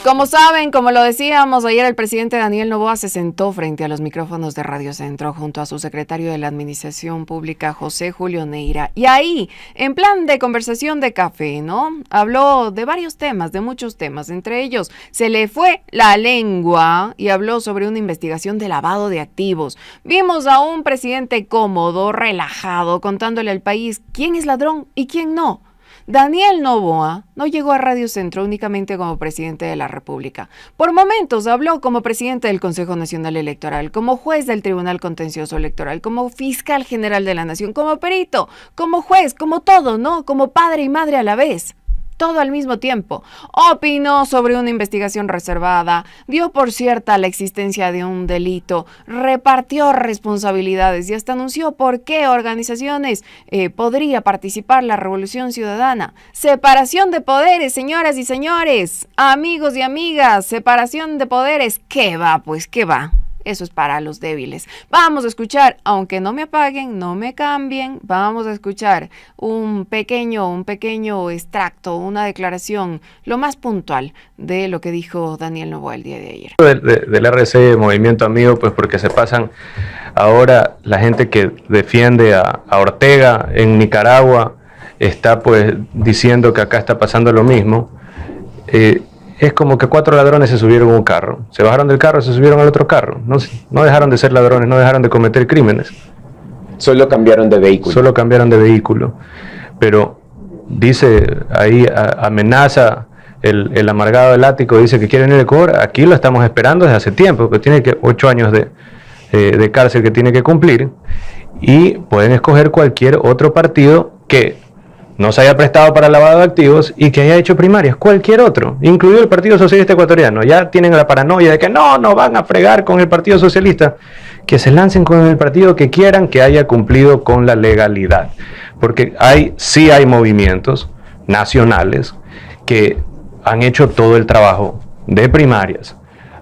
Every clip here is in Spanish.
Como saben, como lo decíamos, ayer el presidente Daniel Noboa se sentó frente a los micrófonos de Radio Centro junto a su secretario de la Administración Pública, José Julio Neira. Y ahí, en plan de conversación de café, ¿no? Habló de varios temas, de muchos temas. Entre ellos, se le fue la lengua y habló sobre una investigación de lavado de activos. Vimos a un presidente cómodo, relajado, contándole al país quién es ladrón y quién no. Daniel Noboa no llegó a Radio Centro únicamente como presidente de la República. Por momentos habló como presidente del Consejo Nacional Electoral, como juez del Tribunal Contencioso Electoral, como fiscal general de la Nación, como perito, como juez, como todo, ¿no? Como padre y madre a la vez. Todo al mismo tiempo. Opinó sobre una investigación reservada, dio por cierta la existencia de un delito, repartió responsabilidades y hasta anunció por qué organizaciones podría participar la Revolución Ciudadana. Separación de poderes, señoras y señores, amigos y amigas, separación de poderes. ¿Qué va? Pues, ¿qué va? Eso es para los débiles. Vamos a escuchar, aunque no me apaguen, no me cambien, vamos a escuchar un pequeño extracto, una declaración, lo más puntual de lo que dijo Daniel Noboa el día de ayer. Del RC, Movimiento Amigo, pues porque se pasan ahora la gente que defiende a Ortega en Nicaragua, está pues diciendo que acá está pasando lo mismo. Es como que 4 ladrones se subieron a un carro, se bajaron del carro, se subieron al otro carro, no dejaron de ser ladrones, no dejaron de cometer crímenes. Solo cambiaron de vehículo. Pero dice ahí, amenaza el amargado del ático, dice que quieren ir al Ecuador. Aquí lo estamos esperando desde hace tiempo, porque tiene 8 años de cárcel que tiene que cumplir, y pueden escoger cualquier otro partido que no se haya prestado para lavado de activos y que haya hecho primarias, cualquier otro, incluido el Partido Socialista Ecuatoriano. Ya tienen la paranoia de que no van a fregar con el Partido Socialista, que se lancen con el partido que quieran, que haya cumplido con la legalidad, porque sí hay movimientos nacionales que han hecho todo el trabajo de primarias,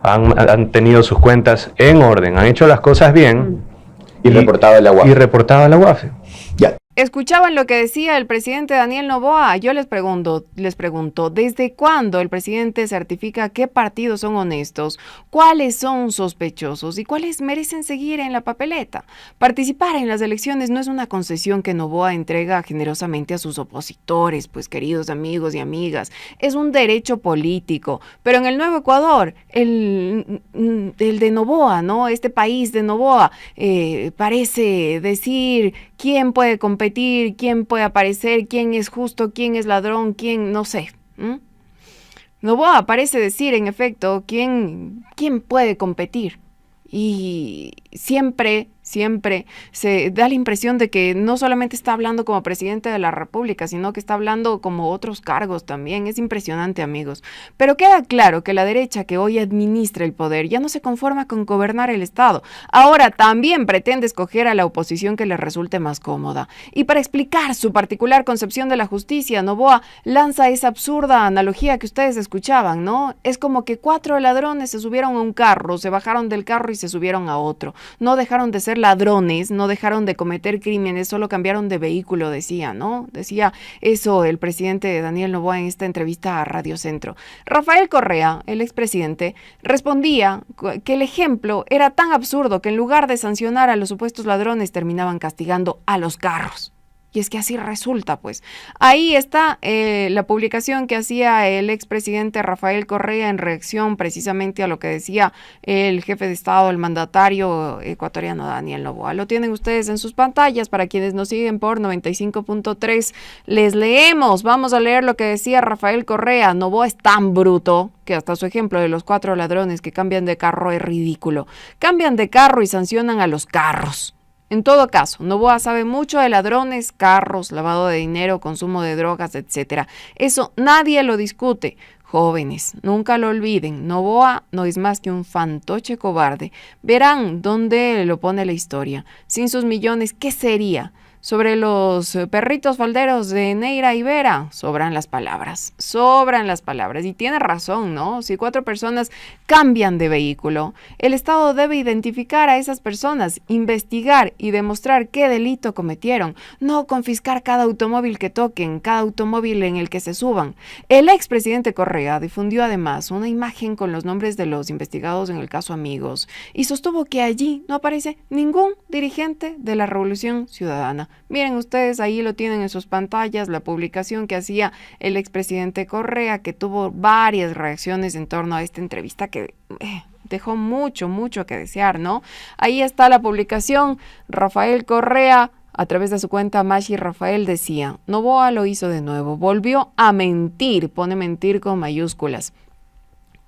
han tenido sus cuentas en orden, han hecho las cosas bien y reportado a la UAFE. Ya. ¿Escuchaban lo que decía el presidente Daniel Noboa? Yo les pregunto, ¿desde cuándo el presidente certifica qué partidos son honestos, cuáles son sospechosos y cuáles merecen seguir en la papeleta? Participar en las elecciones no es una concesión que Noboa entrega generosamente a sus opositores, pues queridos amigos y amigas, es un derecho político. Pero en el Nuevo Ecuador, el de Noboa, ¿no? Este país de Noboa parece decir quién puede competir, quién puede aparecer, quién es justo, quién es ladrón, quién, no sé. Noboa parece decir, en efecto, quién puede competir. Y siempre se da la impresión de que no solamente está hablando como presidente de la República, sino que está hablando como otros cargos también. Es impresionante, amigos. Pero queda claro que la derecha que hoy administra el poder ya no se conforma con gobernar el Estado. Ahora también pretende escoger a la oposición que le resulte más cómoda. Y para explicar su particular concepción de la justicia, Noboa lanza esa absurda analogía que ustedes escuchaban, ¿no? Es como que 4 ladrones se subieron a un carro, se bajaron del carro y se subieron a otro. No dejaron de ser ladrones, no dejaron de cometer crímenes, solo cambiaron de vehículo, decía, ¿no? Decía eso el presidente Daniel Noboa en esta entrevista a Radio Centro. Rafael Correa, el expresidente, respondía que el ejemplo era tan absurdo que en lugar de sancionar a los supuestos ladrones terminaban castigando a los carros. Y es que así resulta, pues. Ahí está la publicación que hacía el expresidente Rafael Correa en reacción precisamente a lo que decía el jefe de Estado, el mandatario ecuatoriano Daniel Noboa. Lo tienen ustedes en sus pantallas. Para quienes nos siguen por 95.3, les leemos. Vamos a leer lo que decía Rafael Correa. Noboa es tan bruto que hasta su ejemplo de los 4 ladrones que cambian de carro es ridículo. Cambian de carro y sancionan a los carros. En todo caso, Noboa sabe mucho de ladrones, carros, lavado de dinero, consumo de drogas, etc. Eso nadie lo discute. Jóvenes, nunca lo olviden, Noboa no es más que un fantoche cobarde. Verán dónde lo pone la historia. Sin sus millones, ¿qué sería? Sobre los perritos falderos de Neira y Vera, sobran las palabras, y tiene razón, ¿no? Si 4 personas cambian de vehículo, el Estado debe identificar a esas personas, investigar y demostrar qué delito cometieron, no confiscar cada automóvil que toquen, cada automóvil en el que se suban. El expresidente Correa difundió además una imagen con los nombres de los investigados en el caso Amigos y sostuvo que allí no aparece ningún dirigente de la Revolución Ciudadana. Miren ustedes, ahí lo tienen en sus pantallas, la publicación que hacía el expresidente Correa, que tuvo varias reacciones en torno a esta entrevista que dejó mucho que desear, ¿no? Ahí está la publicación. Rafael Correa, a través de su cuenta Mashi Rafael, decía: Noboa lo hizo de nuevo, volvió a mentir, pone mentir con mayúsculas.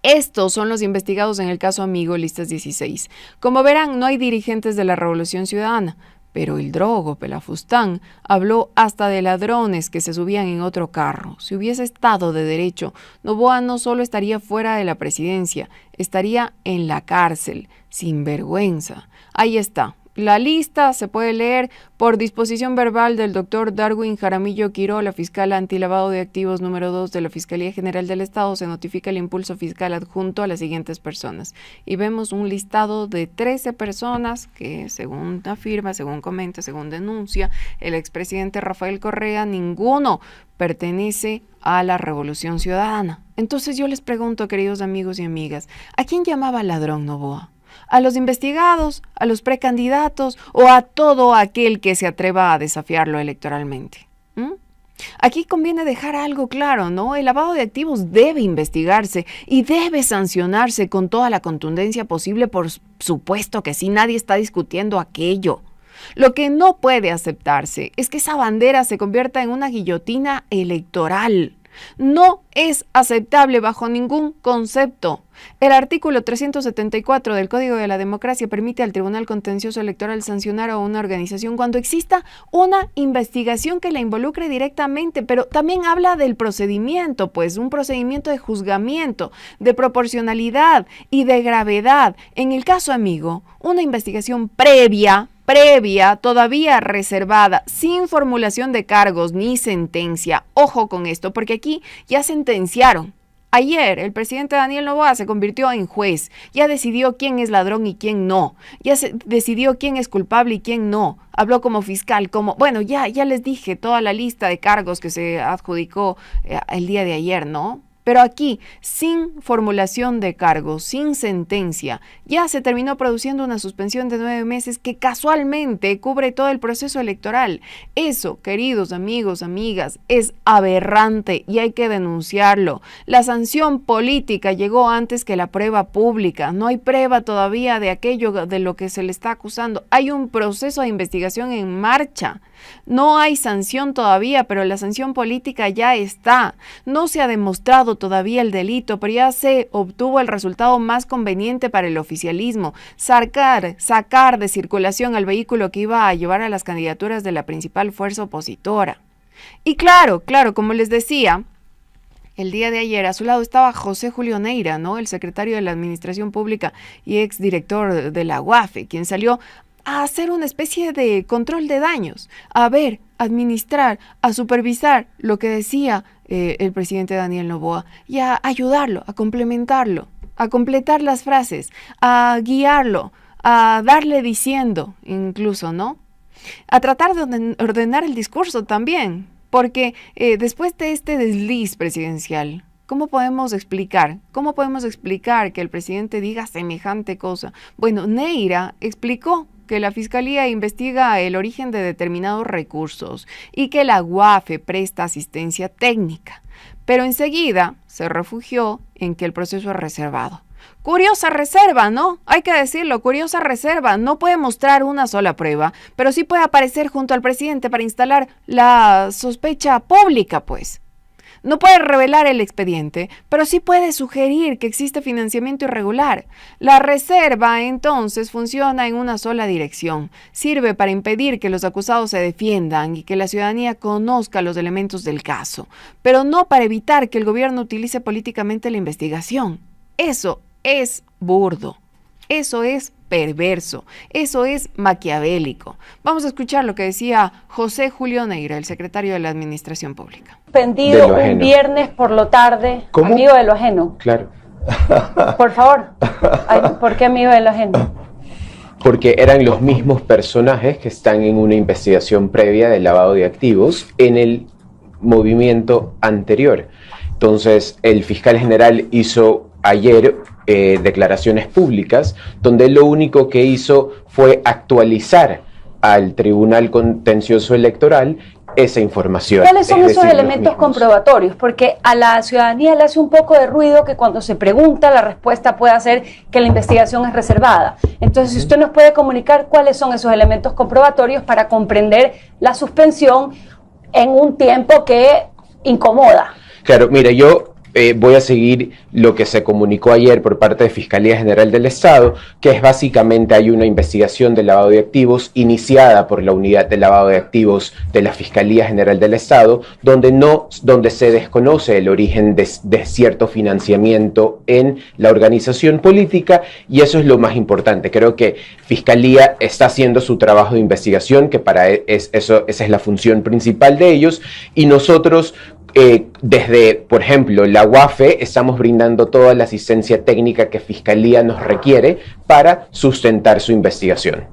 Estos son los investigados en el caso Amigo, listas 16. Como verán, no hay dirigentes de la Revolución Ciudadana, pero el drogo Pelafustán habló hasta de ladrones que se subían en otro carro. Si hubiese estado de derecho, Noboa no solo estaría fuera de la presidencia, estaría en la cárcel, sin vergüenza. Ahí está. La lista se puede leer por disposición verbal del doctor Darwin Jaramillo Quiró, la fiscal antilavado de activos número 2 de la Fiscalía General del Estado. Se notifica el impulso fiscal adjunto a las siguientes personas. Y vemos un listado de 13 personas que, según afirma, según comenta, según denuncia el expresidente Rafael Correa, ninguno pertenece a la Revolución Ciudadana. Entonces yo les pregunto, queridos amigos y amigas, ¿a quién llamaba ladrón Noboa? ¿A los investigados, a los precandidatos o a todo aquel que se atreva a desafiarlo electoralmente? Aquí conviene dejar algo claro, ¿no? El lavado de activos debe investigarse y debe sancionarse con toda la contundencia posible, por supuesto que sí, nadie está discutiendo aquello. Lo que no puede aceptarse es que esa bandera se convierta en una guillotina electoral. No es aceptable bajo ningún concepto. El artículo 374 del Código de la Democracia permite al Tribunal Contencioso Electoral sancionar a una organización cuando exista una investigación que la involucre directamente, pero también habla del procedimiento, pues un procedimiento de juzgamiento, de proporcionalidad y de gravedad. En el caso Amigo, una investigación previa, todavía reservada, sin formulación de cargos ni sentencia. Ojo con esto, porque aquí ya sentenciaron. Ayer el presidente Daniel Noboa se convirtió en juez, ya decidió quién es ladrón y quién no, ya decidió quién es culpable y quién no, habló como fiscal, ya les dije toda la lista de cargos que se adjudicó el día de ayer, ¿no? Pero aquí, sin formulación de cargos, sin sentencia, ya se terminó produciendo una suspensión de 9 meses que casualmente cubre todo el proceso electoral. Eso, queridos amigos, amigas, es aberrante y hay que denunciarlo. La sanción política llegó antes que la prueba pública. No hay prueba todavía de aquello de lo que se le está acusando. Hay un proceso de investigación en marcha. No hay sanción todavía, pero la sanción política ya está. No se ha demostrado todavía el delito, pero ya se obtuvo el resultado más conveniente para el oficialismo: sacar de circulación al vehículo que iba a llevar a las candidaturas de la principal fuerza opositora. Y claro, como les decía, el día de ayer a su lado estaba José Julio Neira, ¿no? El secretario de la Administración Pública y exdirector de la UAFE, quien salió a hacer una especie de control de daños, a ver, administrar, a supervisar lo que decía el presidente Daniel Noboa y a ayudarlo, a complementarlo, a completar las frases, a guiarlo, a darle diciendo incluso, ¿no? A tratar de ordenar el discurso también, porque después de este desliz presidencial, ¿cómo podemos explicar que el presidente diga semejante cosa? Bueno, Neira explicó que la Fiscalía investiga el origen de determinados recursos y que la UAFE presta asistencia técnica, pero enseguida se refugió en que el proceso es reservado. Curiosa reserva, ¿no? Hay que decirlo, curiosa reserva. No puede mostrar una sola prueba, pero sí puede aparecer junto al presidente para instalar la sospecha pública, pues. No puede revelar el expediente, pero sí puede sugerir que existe financiamiento irregular. La reserva, entonces, funciona en una sola dirección. Sirve para impedir que los acusados se defiendan y que la ciudadanía conozca los elementos del caso, pero no para evitar que el gobierno utilice políticamente la investigación. Eso es burdo. Eso es perverso, eso es maquiavélico. Vamos a escuchar lo que decía José Julio Neira, el secretario de la Administración Pública. Suspendido un viernes por la tarde. ¿Cómo? Amigo de lo ajeno. Claro. Por favor. ¿Por qué amigo de lo ajeno? Porque eran los mismos personajes que están en una investigación previa de lavado de activos en el movimiento anterior. Entonces, el fiscal general hizo ayer declaraciones públicas donde lo único que hizo fue actualizar al Tribunal Contencioso Electoral esa información. ¿Cuáles son esos elementos comprobatorios? Porque a la ciudadanía le hace un poco de ruido que cuando se pregunta la respuesta puede ser que la investigación es reservada. Entonces, si usted nos puede comunicar cuáles son esos elementos comprobatorios para comprender la suspensión en un tiempo que incomoda. Claro, mira, yo voy a seguir lo que se comunicó ayer por parte de Fiscalía General del Estado, que es básicamente hay una investigación de lavado de activos iniciada por la Unidad de Lavado de Activos de la Fiscalía General del Estado, donde se desconoce el origen de cierto financiamiento en la organización política, y eso es lo más importante. Creo que Fiscalía está haciendo su trabajo de investigación, que esa es la función principal de ellos, y nosotros desde, por ejemplo, la UAFE estamos brindando toda la asistencia técnica que Fiscalía nos requiere para sustentar su investigación.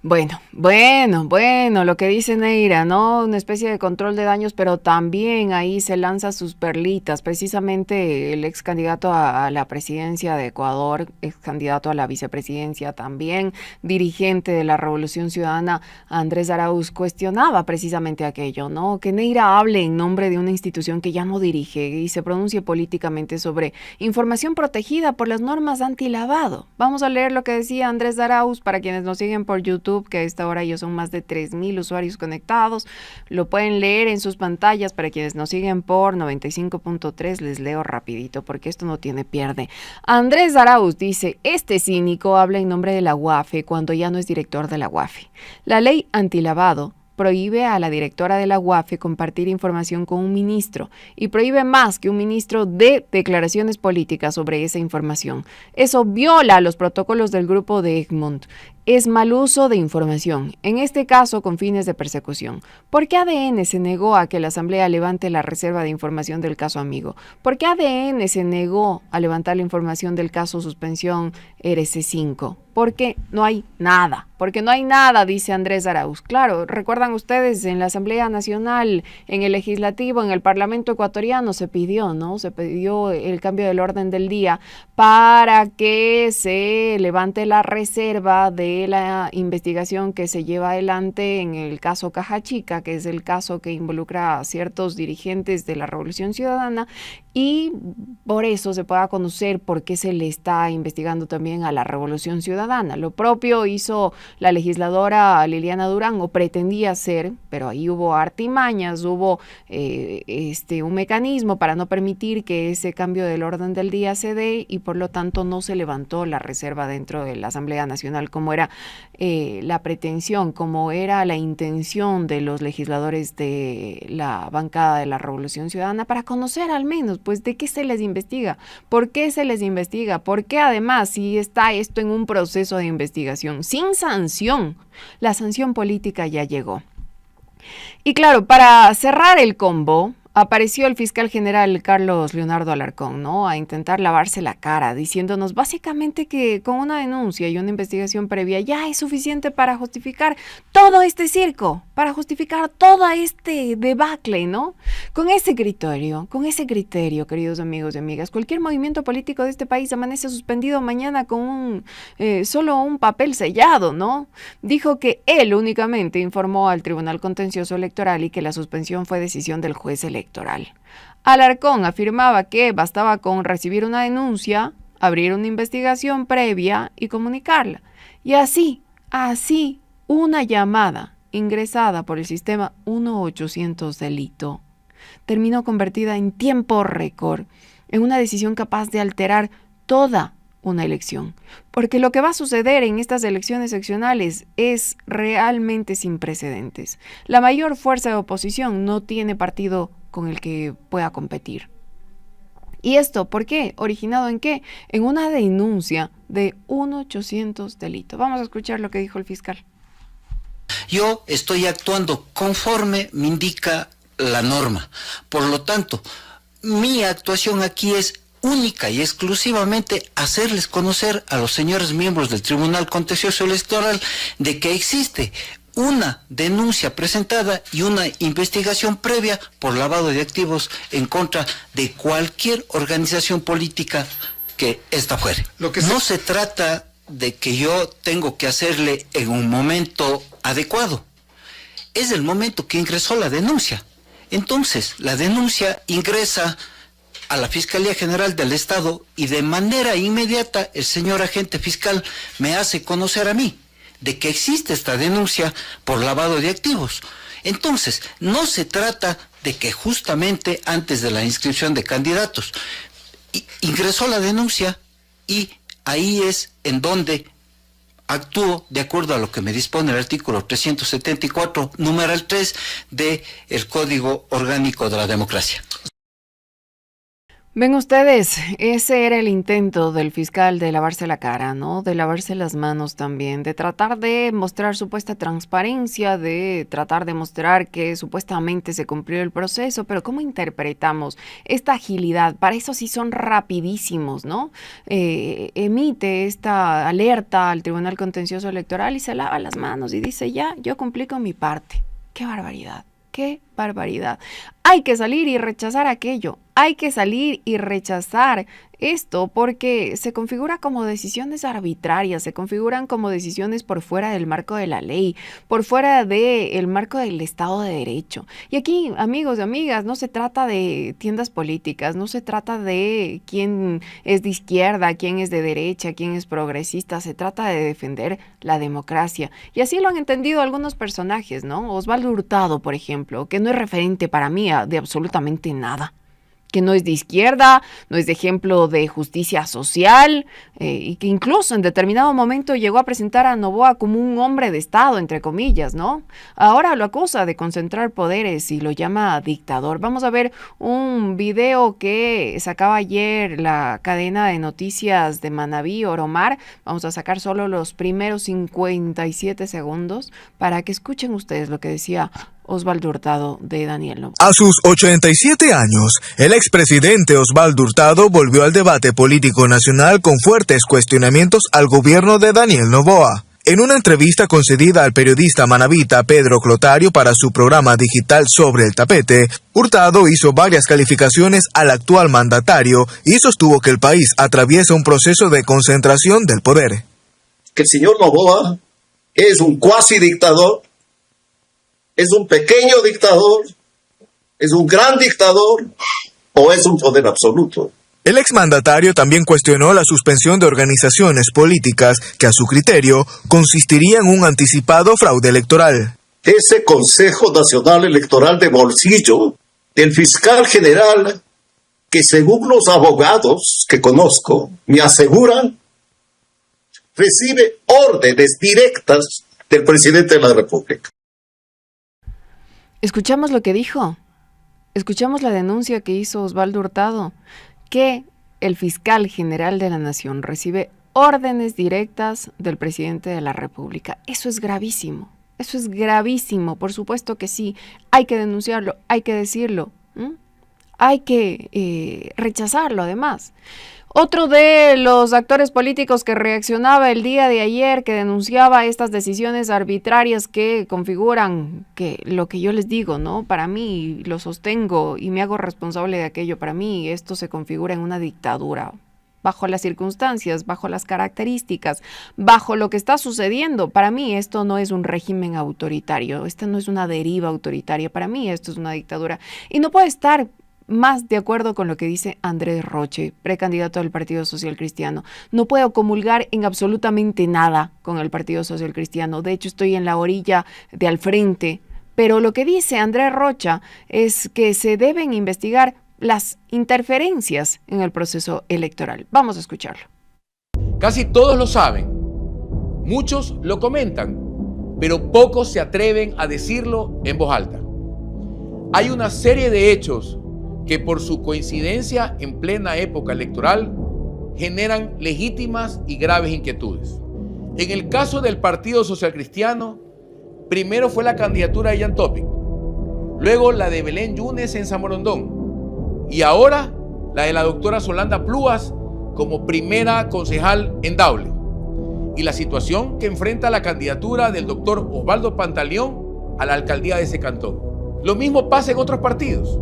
Bueno, lo que dice Neira, ¿no? Una especie de control de daños, pero también ahí se lanza sus perlitas. Precisamente el ex candidato a la presidencia de Ecuador, ex candidato a la vicepresidencia también, dirigente de la Revolución Ciudadana, Andrés Arauz, cuestionaba precisamente aquello, ¿no? Que Neira hable en nombre de una institución que ya no dirige y se pronuncie políticamente sobre información protegida por las normas antilavado. Vamos a leer lo que decía Andrés Arauz para quienes nos siguen por YouTube, que a esta hora ellos son más de 3,000 usuarios conectados. Lo pueden leer en sus pantallas. Para quienes nos siguen por 95.3, les leo rapidito porque esto no tiene pierde. Andrés Arauz dice: este cínico habla en nombre de la UAFE cuando ya no es director de la UAFE. La ley antilavado prohíbe a la directora de la UAFE compartir información con un ministro y prohíbe más que un ministro de declaraciones políticas sobre esa información. Eso viola los protocolos del grupo de Egmont. Es mal uso de información, en este caso con fines de persecución. ¿Por qué ADN se negó a que la Asamblea levante la reserva de información del caso Amigo? ¿Por qué ADN se negó a levantar la información del caso Suspensión RC5? Porque no hay nada, dice Andrés Arauz. Claro, recuerdan ustedes, en la Asamblea Nacional, en el Legislativo, en el Parlamento ecuatoriano se pidió, ¿no? Se pidió el cambio del orden del día para que se levante la reserva de la investigación que se lleva adelante en el caso Caja Chica, que es el caso que involucra a ciertos dirigentes de la Revolución Ciudadana, y por eso se pueda conocer por qué se le está investigando también a la Revolución Ciudadana. Lo propio hizo la legisladora Liliana Durán, o pretendía hacer, pero ahí hubo artimañas, hubo un mecanismo para no permitir que ese cambio del orden del día se dé, y por lo tanto no se levantó la reserva dentro de la Asamblea Nacional como era la pretensión, como era la intención de los legisladores de la bancada de la Revolución Ciudadana, para conocer al menos pues de qué se les investiga, por qué se les investiga, por qué además si está esto en un proceso de investigación sin sanción. La sanción política ya llegó. Y claro, para cerrar el combo, apareció el fiscal general Carlos Leonardo Alarcón, ¿no? A intentar lavarse la cara, diciéndonos básicamente que con una denuncia y una investigación previa ya es suficiente para justificar todo este circo, para justificar todo este debacle, ¿no? Con ese criterio, queridos amigos y amigas, cualquier movimiento político de este país amanece suspendido mañana con solo un papel sellado, ¿no? Dijo que él únicamente informó al Tribunal Contencioso Electoral y que la suspensión fue decisión del juez electoral. Alarcón afirmaba que bastaba con recibir una denuncia, abrir una investigación previa y comunicarla. Y así, una llamada ingresada por el sistema 1-800 delito terminó convertida en tiempo récord en una decisión capaz de alterar toda una elección. Porque lo que va a suceder en estas elecciones seccionales es realmente sin precedentes. La mayor fuerza de oposición no tiene partido con el que pueda competir. ¿Y esto por qué? ¿Originado en qué? En una denuncia de un 800 delito. Vamos a escuchar lo que dijo el fiscal. Yo estoy actuando conforme me indica la norma. Por lo tanto, mi actuación aquí es única y exclusivamente hacerles conocer a los señores miembros del Tribunal Contencioso Electoral de que existe una denuncia presentada y una investigación previa por lavado de activos en contra de cualquier organización política que ésta fuere. No se trata de que yo tengo que hacerle en un momento adecuado. Es el momento que ingresó la denuncia. Entonces, la denuncia ingresa a la Fiscalía General del Estado y de manera inmediata el señor agente fiscal me hace conocer a mí de que existe esta denuncia por lavado de activos. Entonces, no se trata de que justamente antes de la inscripción de candidatos ingresó la denuncia y ahí es en donde actúo de acuerdo a lo que me dispone el artículo 374, numeral 3 del Código Orgánico de la Democracia. Ven ustedes, ese era el intento del fiscal de lavarse la cara, ¿no? De lavarse las manos también, de tratar de mostrar supuesta transparencia, de tratar de mostrar que supuestamente se cumplió el proceso, pero ¿cómo interpretamos esta agilidad? Para eso sí son rapidísimos, ¿no? Emite esta alerta al Tribunal Contencioso Electoral y se lava las manos y dice, ya, yo cumplí con mi parte. ¡Qué barbaridad! ¡Qué barbaridad! Hay que salir y rechazar aquello. Hay que salir y rechazar esto porque se configura como decisiones arbitrarias, se configuran como decisiones por fuera del marco de la ley, por fuera del marco del Estado de Derecho. Y aquí, amigos y amigas, no se trata de tiendas políticas, no se trata de quién es de izquierda, quién es de derecha, quién es progresista, se trata de defender la democracia. Y así lo han entendido algunos personajes, ¿no? Osvaldo Hurtado, por ejemplo, que no es referente para mí de absolutamente nada, que no es de izquierda, no es de ejemplo de justicia social, y que incluso en determinado momento llegó a presentar a Noboa como un hombre de Estado, entre comillas, ¿no? Ahora lo acusa de concentrar poderes y lo llama dictador. Vamos a ver un video que sacaba ayer la cadena de noticias de Manabí, Oromar. Vamos a sacar solo los primeros 57 segundos para que escuchen ustedes lo que decía Osvaldo Hurtado de Daniel Noboa. A sus 87 años, el expresidente Osvaldo Hurtado volvió al debate político nacional con fuertes cuestionamientos al gobierno de Daniel Noboa. En una entrevista concedida al periodista manabita Pedro Clotario para su programa digital Sobre el Tapete, Hurtado hizo varias calificaciones al actual mandatario y sostuvo que el país atraviesa un proceso de concentración del poder. Que el señor Noboa es un cuasi dictador, ¿es un pequeño dictador? ¿Es un gran dictador? ¿O es un poder absoluto? El exmandatario también cuestionó la suspensión de organizaciones políticas que, a su criterio, consistiría en un anticipado fraude electoral. Ese Consejo Nacional Electoral de bolsillo del fiscal general, que según los abogados que conozco me aseguran, recibe órdenes directas del presidente de la República. Escuchamos lo que dijo, escuchamos la denuncia que hizo Osvaldo Hurtado, que el fiscal general de la Nación recibe órdenes directas del presidente de la República. Eso es gravísimo, por supuesto que sí, hay que denunciarlo, hay que decirlo, hay que rechazarlo además. Otro de los actores políticos que reaccionaba el día de ayer, que denunciaba estas decisiones arbitrarias que configuran que lo que yo les digo, ¿no? Para mí, lo sostengo y me hago responsable de aquello. Para mí esto se configura en una dictadura, bajo las circunstancias, bajo las características, bajo lo que está sucediendo. Para mí esto no es un régimen autoritario, esta no es una deriva autoritaria, para mí esto es una dictadura. Y no puede estar más de acuerdo con lo que dice Andrés Roche, precandidato del Partido Social Cristiano. No puedo comulgar en absolutamente nada con el Partido Social Cristiano. De hecho, estoy en la orilla de al frente. Pero lo que dice Andrés Rocha es que se deben investigar las interferencias en el proceso electoral. Vamos a escucharlo. Casi todos lo saben. Muchos lo comentan, pero pocos se atreven a decirlo en voz alta. Hay una serie de hechos que por su coincidencia en plena época electoral generan legítimas y graves inquietudes. En el caso del Partido Social Cristiano, primero fue la candidatura de Jan Topic, luego la de Belén Yunes en Zamorondón y ahora la de la doctora Solanda Plúas como primera concejal en Daule, y la situación que enfrenta la candidatura del doctor Osvaldo Pantaleón a la alcaldía de ese cantón. Lo mismo pasa en otros partidos.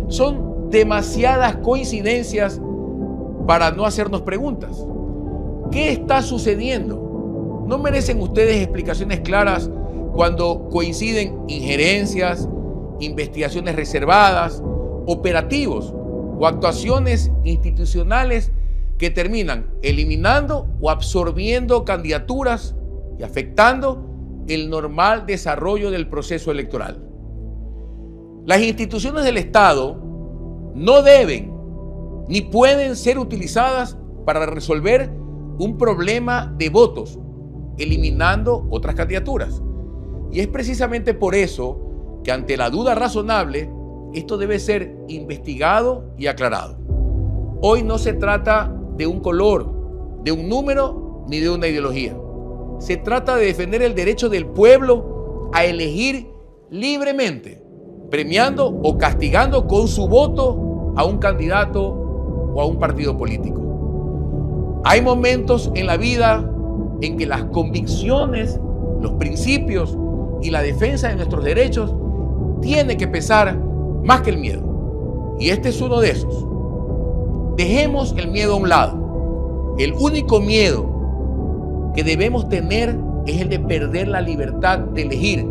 Son demasiadas coincidencias para no hacernos preguntas. ¿Qué está sucediendo? ¿No merecen ustedes explicaciones claras cuando coinciden injerencias, investigaciones reservadas, operativos o actuaciones institucionales que terminan eliminando o absorbiendo candidaturas y afectando el normal desarrollo del proceso electoral? Las instituciones del Estado no deben ni pueden ser utilizadas para resolver un problema de votos, eliminando otras candidaturas. Y es precisamente por eso que ante la duda razonable, esto debe ser investigado y aclarado. Hoy no se trata de un color, de un número, ni de una ideología. Se trata de defender el derecho del pueblo a elegir libremente, premiando o castigando con su voto a un candidato o a un partido político. Hay momentos en la vida en que las convicciones, los principios y la defensa de nuestros derechos tiene que pesar más que el miedo. Y este es uno de esos. Dejemos el miedo a un lado. El único miedo que debemos tener es el de perder la libertad de elegir.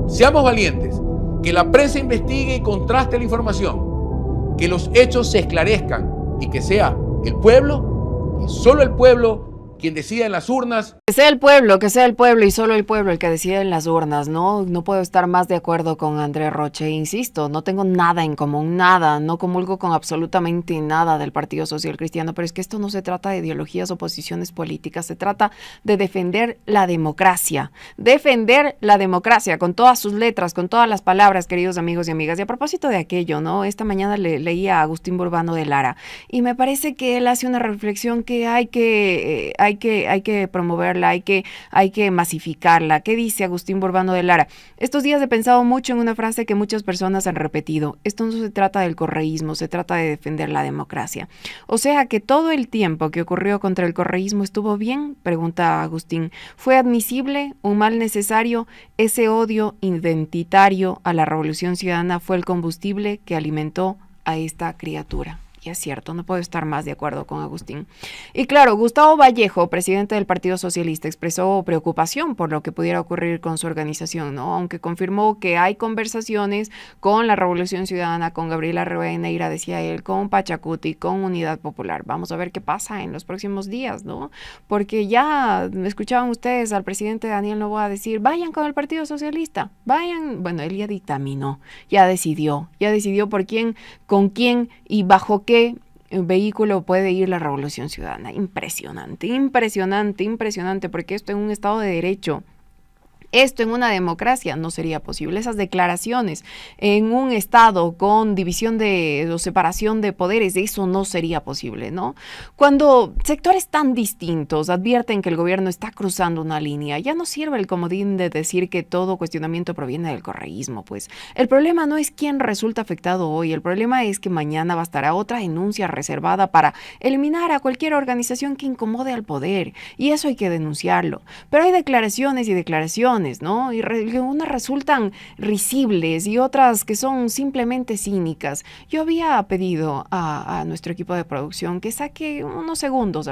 Seamos valientes, que la prensa investigue y contraste la información, que los hechos se esclarezcan y que sea el pueblo y solo el pueblo quien decida en las urnas. Que sea el pueblo y solo el pueblo el que decida en las urnas, ¿no? No puedo estar más de acuerdo con Andrés Roche, insisto, no tengo nada en común, nada, no comulgo con absolutamente nada del Partido Social Cristiano, pero es que esto no se trata de ideologías o posiciones políticas, se trata de defender la democracia con todas sus letras, con todas las palabras, queridos amigos y amigas. Y a propósito de aquello, ¿no? Esta mañana leía a Agustín Burbano de Lara y me parece que él hace una reflexión que hay que promoverla, hay que masificarla. ¿Qué dice Agustín Burbano de Lara? Estos días he pensado mucho en una frase que muchas personas han repetido. Esto no se trata del correísmo, se trata de defender la democracia. O sea que todo el tiempo que ocurrió contra el correísmo estuvo bien, pregunta Agustín. ¿Fue admisible, un mal necesario? Ese odio identitario a la Revolución Ciudadana fue el combustible que alimentó a esta criatura. Y es cierto, no puedo estar más de acuerdo con Agustín. Y claro, Gustavo Vallejo, presidente del Partido Socialista, expresó preocupación por lo que pudiera ocurrir con su organización, ¿no? Aunque confirmó que hay conversaciones con la Revolución Ciudadana, con Gabriela Rivadeneira, decía él, con Pachacuti, con Unidad Popular. Vamos a ver qué pasa en los próximos días, ¿no? Porque ya escuchaban ustedes al presidente Daniel Noboa decir, vayan con el Partido Socialista, vayan. Bueno, él ya dictaminó, ya decidió por quién, con quién y bajo qué vehículo puede ir la Revolución Ciudadana. Impresionante, porque esto en un Estado de Derecho, esto en una democracia no sería posible. Esas declaraciones en un Estado con división o separación de poderes, eso no sería posible, ¿no? Cuando sectores tan distintos advierten que el gobierno está cruzando una línea, ya no sirve el comodín de decir que todo cuestionamiento proviene del correísmo, pues. El problema no es quién resulta afectado hoy, el problema es que mañana bastará otra denuncia reservada para eliminar a cualquier organización que incomode al poder, y eso hay que denunciarlo. Pero hay declaraciones y declaraciones, ¿no? Y unas resultan risibles y otras que son simplemente cínicas. Yo había pedido a nuestro equipo de producción que saque unos segundos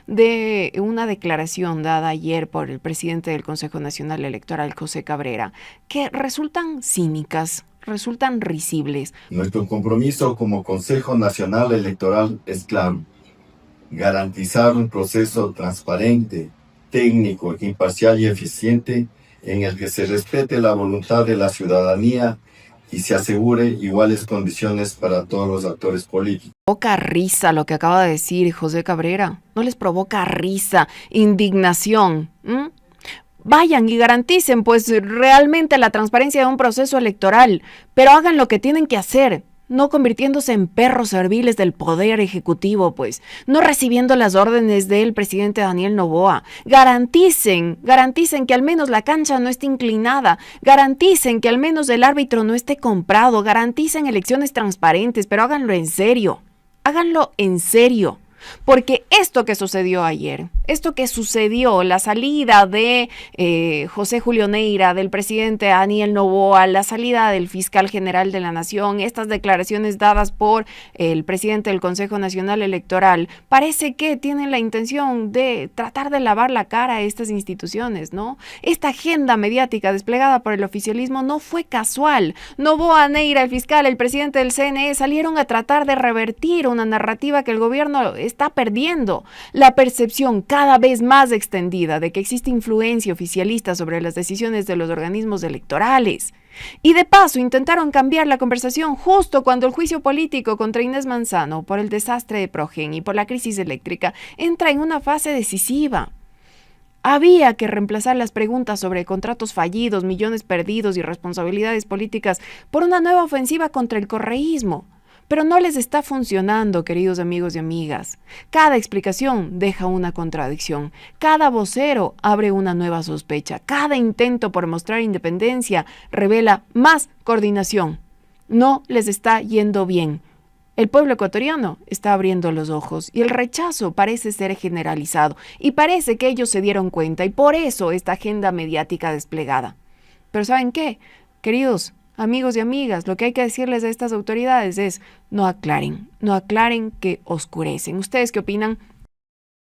de una declaración dada ayer por el presidente del Consejo Nacional Electoral, José Cabrera, que resultan cínicas, resultan risibles. Nuestro compromiso como Consejo Nacional Electoral es claro: garantizar un proceso transparente, técnico, imparcial y eficiente en el que se respete la voluntad de la ciudadanía y se asegure iguales condiciones para todos los actores políticos. Provoca risa lo que acaba de decir José Cabrera. ¿No les provoca risa, indignación? vayan y garanticen pues realmente la transparencia de un proceso electoral, pero hagan lo que tienen que hacer. No convirtiéndose en perros serviles del poder ejecutivo, pues, no recibiendo las órdenes del presidente Daniel Noboa. Garanticen que al menos la cancha no esté inclinada, garanticen que al menos el árbitro no esté comprado, garanticen elecciones transparentes, pero háganlo en serio, porque esto que sucedió ayer, la salida de José Julio Neira, del presidente Daniel Noboa, la salida del fiscal general de la Nación, estas declaraciones dadas por el presidente del Consejo Nacional Electoral, parece que tienen la intención de tratar de lavar la cara a estas instituciones, ¿no? Esta agenda mediática desplegada por el oficialismo no fue casual. Noboa, Neira, el fiscal, el presidente del CNE salieron a tratar de revertir una narrativa que el gobierno está perdiendo, la percepción cada vez más extendida de que existe influencia oficialista sobre las decisiones de los organismos electorales. Y de paso intentaron cambiar la conversación justo cuando el juicio político contra Inés Manzano por el desastre de Progen y por la crisis eléctrica entra en una fase decisiva. Había que reemplazar las preguntas sobre contratos fallidos, millones perdidos y responsabilidades políticas por una nueva ofensiva contra el correísmo. Pero no les está funcionando, queridos amigos y amigas. Cada explicación deja una contradicción. Cada vocero abre una nueva sospecha. Cada intento por mostrar independencia revela más coordinación. No les está yendo bien. El pueblo ecuatoriano está abriendo los ojos y el rechazo parece ser generalizado. Y parece que ellos se dieron cuenta y por eso esta agenda mediática desplegada. Pero ¿saben qué? Queridos amigos y amigas, lo que hay que decirles a estas autoridades es no aclaren que oscurecen. ¿Ustedes qué opinan?